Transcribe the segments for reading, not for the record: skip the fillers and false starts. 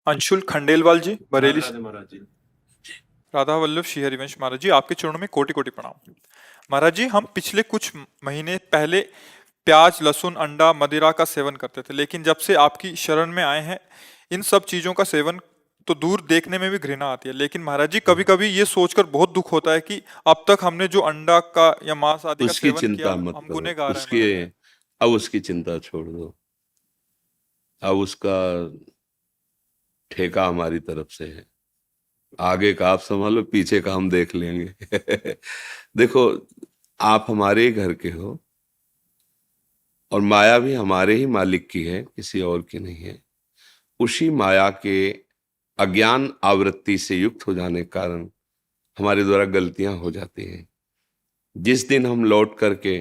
अंशुल खंडेलवाल जी, बरेली। राधे महाराज जी। राधा वल्लभ श्री हरिवंश महाराज जी, आपके चरणों में कोटि कोटि प्रणाम। महाराज जी, हम पिछले कुछ महीने पहले प्याज, लहसुन, अंडा, मदिरा का सेवन करते थे, लेकिन जब से आपकी शरण में आए हैं, इन सब चीजों का सेवन तो दूर, देखने में भी घृणा आती है। लेकिन महाराज जी, कभी कभी ये सोचकर बहुत दुख होता है कि अब तक हमने जो अंडा का या मांस आदि का उसकी सेवन किया, चिंता मत हम करो, गुनहगार हैं उसकी महाराज जी। अब उसकी चिंता छोड़ दो। अब उसका ठेका हमारी तरफ से है। आगे का आप संभालो, पीछे का हम देख लेंगे। देखो, आप हमारे ही घर के हो और माया भी हमारे ही मालिक की है, किसी और की नहीं है। उसी माया के अज्ञान आवृत्ति से युक्त हो जाने के कारण हमारे द्वारा गलतियां हो जाती हैं। जिस दिन हम लौट करके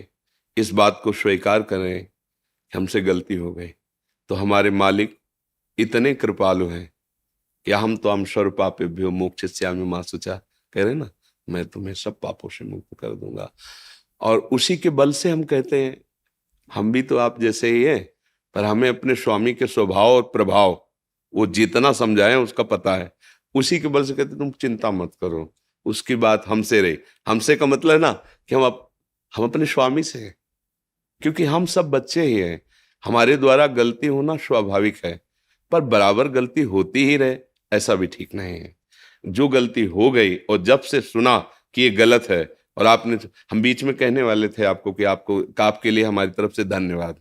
इस बात को स्वीकार करें कि हमसे गलती हो गई, तो हमारे मालिक इतने कृपालु हैं कि हम तो हम सर्व पापेभ्यो मोक्षयिष्यामि मा शुचा कह रहे ना, मैं तुम्हें सब पापों से मुक्त कर दूंगा। और उसी के बल से हम कहते हैं, हम भी तो आप जैसे ही हैं, पर हमें अपने स्वामी के स्वभाव और प्रभाव वो जितना समझाएं उसका पता है। उसी के बल से कहते तुम चिंता मत करो, उसकी बात हमसे रही। हमसे का मतलब है ना कि हम अपने स्वामी से हैं, क्योंकि हम सब बच्चे ही हैं। हमारे द्वारा गलती होना स्वाभाविक है, पर बराबर गलती होती ही रहे ऐसा भी ठीक नहीं है। जो गलती हो गई और जब से सुना कि ये गलत है, और आपने, हम बीच में कहने वाले थे आपको कि आपके लिए हमारी तरफ से धन्यवाद।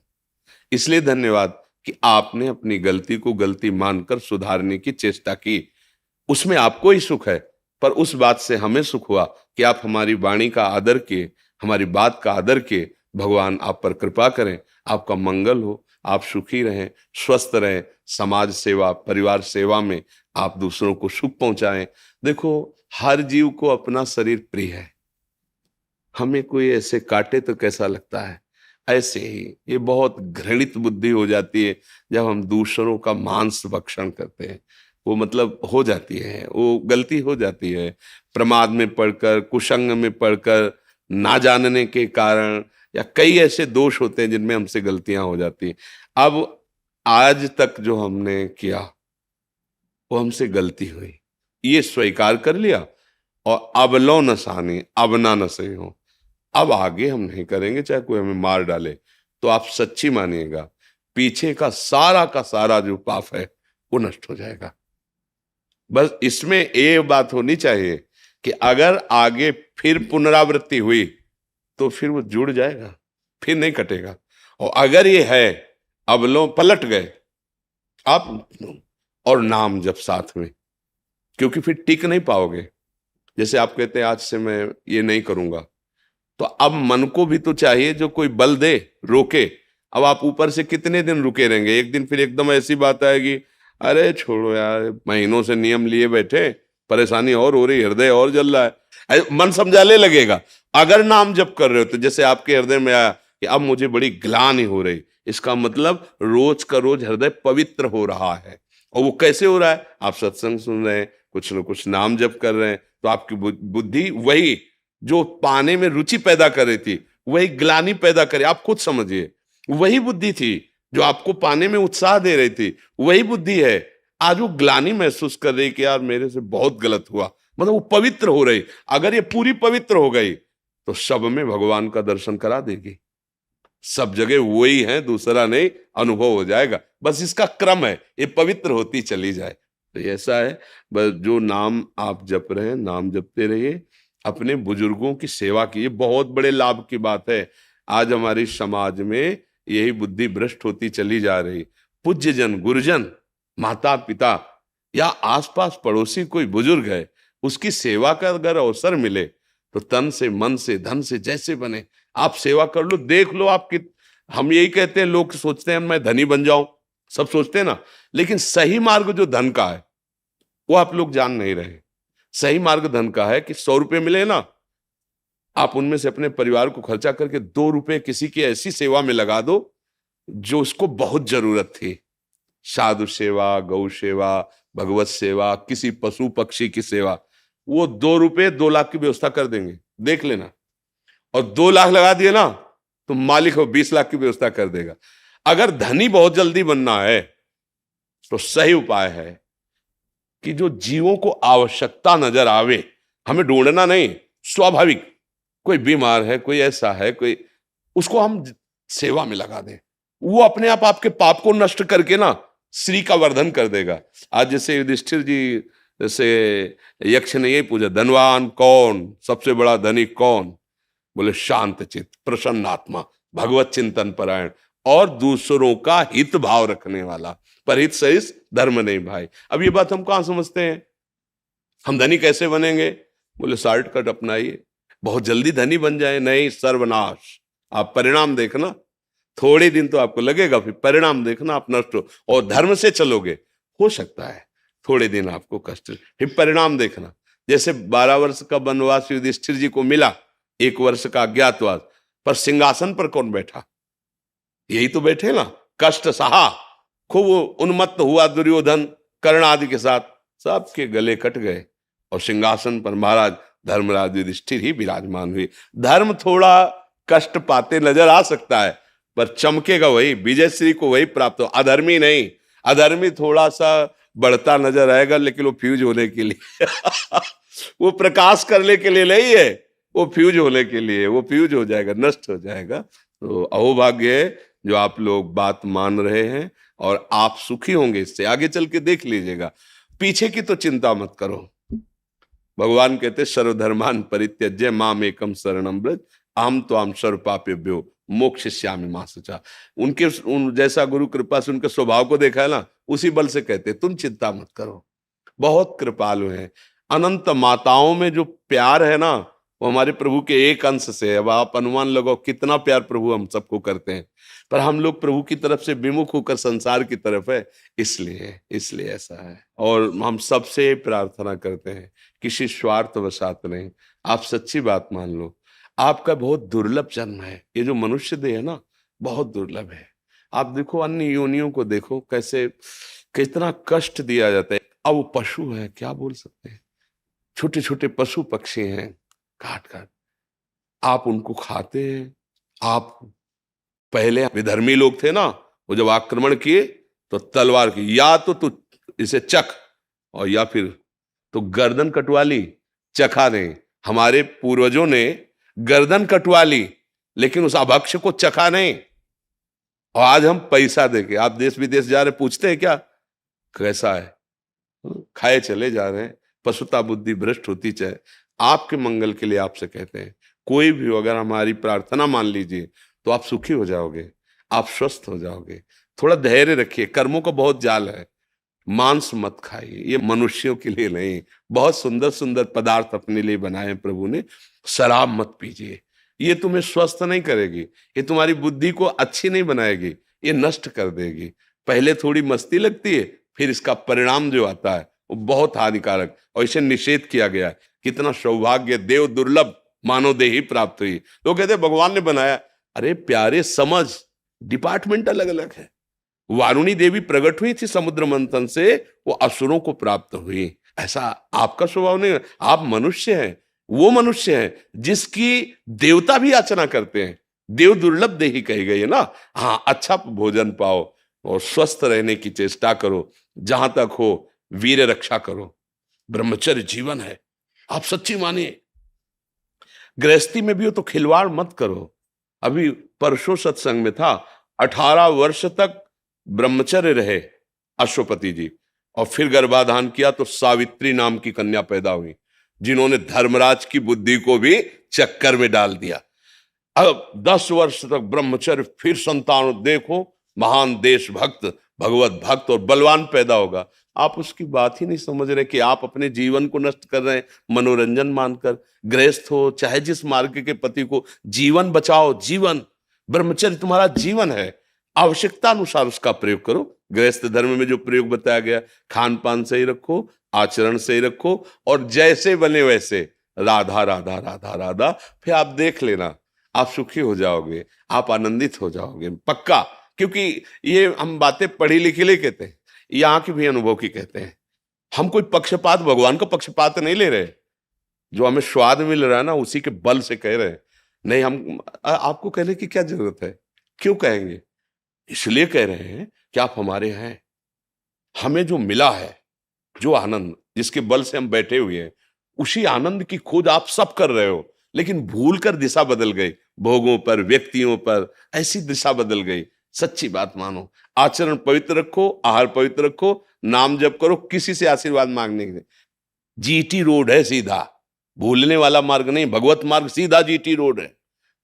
इसलिए धन्यवाद कि आपने अपनी गलती को गलती मानकर सुधारने की चेष्टा की। उसमें आपको ही सुख है, पर उस बात से हमें सुख हुआ कि आप हमारी वाणी का आदर किए, हमारी बात का आदर किए। भगवान आप पर कृपा करें, आपका मंगल हो, आप सुखी रहें, स्वस्थ रहें, समाज सेवा, परिवार सेवा में आप दूसरों को सुख पहुंचाएं। देखो, हर जीव को अपना शरीर प्रिय है। हमें कोई ऐसे काटे तो कैसा लगता है, ऐसे ही ये बहुत घृणित बुद्धि हो जाती है जब हम दूसरों का मांस भक्षण करते हैं। वो मतलब हो जाती है, वो गलती हो जाती है, प्रमाद में पड़कर, कुसंग में पड़कर, ना जानने के कारण, या कई ऐसे दोष होते हैं जिनमें हमसे गलतियां हो जाती हैं। अब आज तक जो हमने किया वो हमसे गलती हुई, ये स्वीकार कर लिया, और अब लो न सानी अब ना न सही हो। अब आगे हम नहीं करेंगे, चाहे कोई हमें मार डाले। तो आप सच्ची मानिएगा, पीछे का सारा जो पाप है वो नष्ट हो जाएगा। बस इसमें एक बात होनी चाहिए कि अगर आगे फिर पुनरावृत्ति हुई तो फिर वो जुड़ जाएगा, फिर नहीं कटेगा। और अगर ये है, अब लो पलट गए आप, और नाम जब साथ में, क्योंकि फिर टिक नहीं पाओगे। जैसे आप कहते हैं आज से मैं ये नहीं करूंगा, तो अब मन को भी तो चाहिए जो कोई बल दे, रोके। अब आप ऊपर से कितने दिन रुके रहेंगे, एक दिन फिर एकदम ऐसी बात आएगी, अरे छोड़ो यार, महीनों से नियम लिए बैठे, परेशानी और हो रही, हृदय और जल रहा है, मन समझाने लगेगा। अगर नाम जप कर रहे हो तो जैसे आपके हृदय में आया कि अब मुझे बड़ी ग्लानि हो रही, इसका मतलब रोज का रोज हृदय पवित्र हो रहा है। और वो कैसे हो रहा है, आप सत्संग सुन रहे हैं, कुछ न कुछ नाम जप कर रहे हैं, तो आपकी बुद्धि वही जो पाने में रुचि पैदा कर रही थी वही ग्लानि पैदा करे। आप खुद समझिए, वही बुद्धि थी जो आपको पाने में उत्साह दे रही थी, वही बुद्धि है आज वो ग्लानि महसूस कर रही कि यार मेरे से बहुत गलत हुआ। मतलब वो पवित्र हो रही। अगर ये पूरी पवित्र हो गई तो सब में भगवान का दर्शन करा देगी, सब जगह वही है, दूसरा नहीं, अनुभव हो जाएगा। बस इसका क्रम है, ये पवित्र होती चली जाए। तो ऐसा है, बस जो नाम आप जप रहे हैं, नाम जपते रहिए, अपने बुजुर्गों की सेवा की, ये बहुत बड़े लाभ की बात है। आज हमारी समाज में यही बुद्धि भ्रष्ट होती चली जा रही। पूज्य जन, गुरुजन, माता पिता या आसपास पड़ोसी कोई बुजुर्ग है, उसकी सेवा का अगर अवसर मिले तो तन से, मन से, धन से जैसे बने आप सेवा कर लो। देख लो आप हम यही कहते हैं, लोग सोचते हैं मैं धनी बन जाऊं, सब सोचते हैं ना, लेकिन सही मार्ग जो धन का है वो आप लोग जान नहीं रहे। सही मार्ग धन का है कि 100 रुपए मिले ना, आप उनमें से अपने परिवार को खर्चा करके 2 रुपए किसी की ऐसी सेवा में लगा दो जो उसको बहुत जरूरत थी। साधु सेवा, गौ सेवा, भगवत सेवा, किसी पशु पक्षी की सेवा, वो 2 रुपए 2 लाख की व्यवस्था कर देंगे, देख लेना। और 2 लाख लगा दिए ना तो मालिक हो 20 लाख की व्यवस्था कर देगा। अगर धनी बहुत जल्दी बनना है तो सही उपाय है कि जो जीवों को आवश्यकता नजर आवे, हमें ढूंढना नहीं, स्वाभाविक कोई बीमार है, कोई ऐसा है, कोई, उसको हम सेवा में लगा दें, वो अपने आप आपके पाप को नष्ट करके ना श्री का वर्धन कर देगा। आज जैसे युधिष्ठिर जी से यक्ष ने यही पूछा, धनवान कौन, सबसे बड़ा धनिक कौन? बोले शांत चित्त, प्रसन्न आत्मा, भगवत चिंतन परायण और दूसरों का हित भाव रखने वाला। पर हित सहित धर्म नहीं भाई। अब ये बात हम कहां समझते हैं? हम धनी कैसे बनेंगे? बोले शॉर्टकट अपनाइए, बहुत जल्दी धनी बन जाए। नहीं, सर्वनाश। आप परिणाम देखना, थोड़े दिन तो आपको लगेगा, फिर परिणाम देखना आप नष्ट हो। और धर्म से चलोगे, हो सकता है थोड़े दिन आपको कष्ट, फिर परिणाम देखना। जैसे 12 वर्ष का वनवास युधिष्ठिर जी को मिला, 1 वर्ष का अज्ञातवास, पर सिंहासन पर कौन बैठा? यही तो बैठे ना, कष्ट सहा, खूब उन्मत्त हुआ दुर्योधन कर्ण आदि के साथ, सबके गले कट गए और सिंहासन पर महाराज धर्मराज युधिष्ठिर ही विराजमान हुए। धर्म थोड़ा कष्ट पाते नजर आ सकता है, पर चमकेगा वही, विजय श्री को वही प्राप्त हो, अधर्मी नहीं। अधर्मी थोड़ा सा बढ़ता नजर आएगा, लेकिन वो फ्यूज होने के लिए वो प्रकाश करने के लिए नहीं है, वो फ्यूज होने के लिए, वो फ्यूज हो जाएगा, नष्ट हो जाएगा। तो अहोभाग्य है जो आप लोग बात मान रहे हैं, और आप सुखी होंगे इससे। आगे चल के देख लीजिएगा, पीछे की तो चिंता मत करो। भगवान कहते सर्वधर्मान परित्यज्य माम एकम शरणम व्रज अहम त्वाम सर्व पापेभ्यो मोक्षयिष्यामि मा शुचा। उनके जैसा गुरु कृपा से उनके स्वभाव को देखा है ना, उसी बल से कहते तुम चिंता मत करो, बहुत कृपालु हैं। अनंत माताओं में जो प्यार है ना, वो हमारे प्रभु के एक अंश से है। अब आप अनुमान लगाओ कितना प्यार प्रभु हम सबको करते हैं, पर हम लोग प्रभु की तरफ से विमुख होकर संसार की तरफ है, इसलिए ऐसा है। और हम सबसे प्रार्थना करते हैं, किसी स्वार्थ वशात नहीं। आप सच्ची बात मान लो, आपका बहुत दुर्लभ जन्म है। ये जो मनुष्य देह है ना, बहुत दुर्लभ है। आप देखो अन्य योनियों को देखो, कैसे कितना कष्ट दिया जाता है। अब वो पशु है, क्या बोल सकते हैं, छोटे छोटे पशु पक्षी हैं, काट काट आप उनको खाते हैं। आप पहले विधर्मी लोग थे ना, वो जब आक्रमण किए तो तलवार की, या तो तू इसे चख, और या फिर तो गर्दन कटवा ली, चखा नहीं। हमारे पूर्वजों ने गर्दन कटवा ली, लेकिन उस अभक्ष को चखा नहीं। और आज हम पैसा देके, आप देश विदेश जा रहे, पूछते हैं क्या कैसा है, खाए चले जा रहे हैं। पशुता बुद्धि भ्रष्ट होती चाहे। आपके मंगल के लिए आपसे कहते हैं, कोई भी हो, अगर हमारी प्रार्थना मान लीजिए तो आप सुखी हो जाओगे, आप स्वस्थ हो जाओगे। थोड़ा धैर्य रखिए, कर्मों का बहुत जाल है। मांस मत खाइए, ये मनुष्यों के लिए नहीं। बहुत सुंदर सुंदर पदार्थ अपने लिए बनाए हैं प्रभु ने। शराब मत पीजिए, ये तुम्हें स्वस्थ नहीं करेगी, ये तुम्हारी बुद्धि को अच्छी नहीं बनाएगी, ये नष्ट कर देगी। पहले थोड़ी मस्ती लगती है, फिर इसका परिणाम जो आता है वो बहुत हानिकारक, और इसे निषेध किया गया है। कितना सौभाग्य, देव दुर्लभ मानव देही प्राप्त हुई। लोग कहते भगवान ने बनाया, अरे प्यारे समझ, डिपार्टमेंट अलग अलग है। वारुणी देवी प्रकट हुई थी समुद्र मंथन से, वो असुरों को प्राप्त हुई। ऐसा आपका स्वभाव नहीं है, आप मनुष्य हैं। वो मनुष्य है जिसकी देवता भी याचना करते हैं। देव दुर्लभ देही कही गई है ना। हाँ, अच्छा भोजन पाओ और स्वस्थ रहने की चेष्टा करो, जहां तक हो वीर रक्षा करो। ब्रह्मचर्य जीवन है, आप सच्ची मानिए। गृहस्थी में भी हो तो खिलवाड़ मत करो। अभी परसों सत्संग में था, 18 वर्ष तक ब्रह्मचर्य रहे अश्वपति जी, और फिर गर्भाधान किया तो सावित्री नाम की कन्या पैदा हुई, जिन्होंने धर्मराज की बुद्धि को भी चक्कर में डाल दिया। अब 10 वर्ष तक ब्रह्मचर्य, फिर संतान, देखो महान देशभक्त, भगवत भक्त और बलवान पैदा होगा। आप उसकी बात ही नहीं समझ रहे कि आप अपने जीवन को नष्ट कर रहे हैं मनोरंजन मानकर। गृहस्थ हो चाहे जिस मार्ग के पति को, जीवन बचाओ। जीवन, ब्रह्मचर्य तुम्हारा जीवन है, आवश्यकता अनुसार उसका प्रयोग करो। गृहस्थ धर्म में जो प्रयोग बताया गया, खान पान सही रखो, आचरण सही रखो, और जैसे बने वैसे राधा राधा राधा राधा, फिर आप देख लेना, आप सुखी हो जाओगे, आप आनंदित हो जाओगे पक्का। क्योंकि ये हम बातें पढ़ी लिखी ले कहते हैं, यहाँ की भी अनुभव की कहते हैं। हम कोई पक्षपात, भगवान का पक्षपात नहीं ले रहे। जो हमें स्वाद मिल रहा है ना, उसी के बल से कह रहे हैं। नहीं, हम आपको कहने की क्या जरूरत है, क्यों कहेंगे? इसलिए कह रहे हैं कि आप हमारे हैं, हमें जो मिला है जो आनंद जिसके बल से हम बैठे हुए हैं, उसी आनंद की खोज आप सब कर रहे हो, लेकिन भूल कर दिशा बदल गए, भोगों पर, व्यक्तियों पर, ऐसी दिशा बदल गई। सच्ची बात मानो, आचरण पवित्र रखो, आहार पवित्र रखो, नाम जप करो, किसी से आशीर्वाद मांगने के। जीटी रोड है सीधा, भूलने वाला मार्ग नहीं, भगवत मार्ग सीधा जीटी रोड है,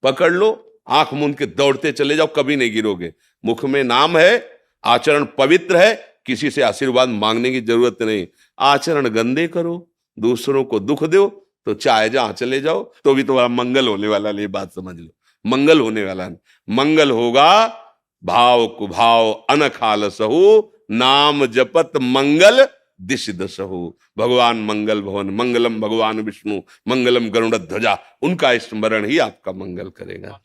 पकड़ लो, आंख मूंद के दौड़ते चले जाओ, कभी नहीं गिरोगे। मुख में नाम है, आचरण पवित्र है, किसी से आशीर्वाद मांगने की जरूरत नहीं। आचरण गंदे करो, दूसरों को दुख दो, तो चाहे जहां चले जाओ तो भी तुम्हारा मंगल होने वाला नहीं, बात समझ लो, मंगल होने वाला नहीं। मंगल होगा भाव कुभाव अनखाल सहु, नाम जपत मंगल दिश दसहु। भगवान मंगल भवन, मंगलम भगवान विष्णु, मंगलम गरुड़ ध्वजा, उनका स्मरण ही आपका मंगल करेगा।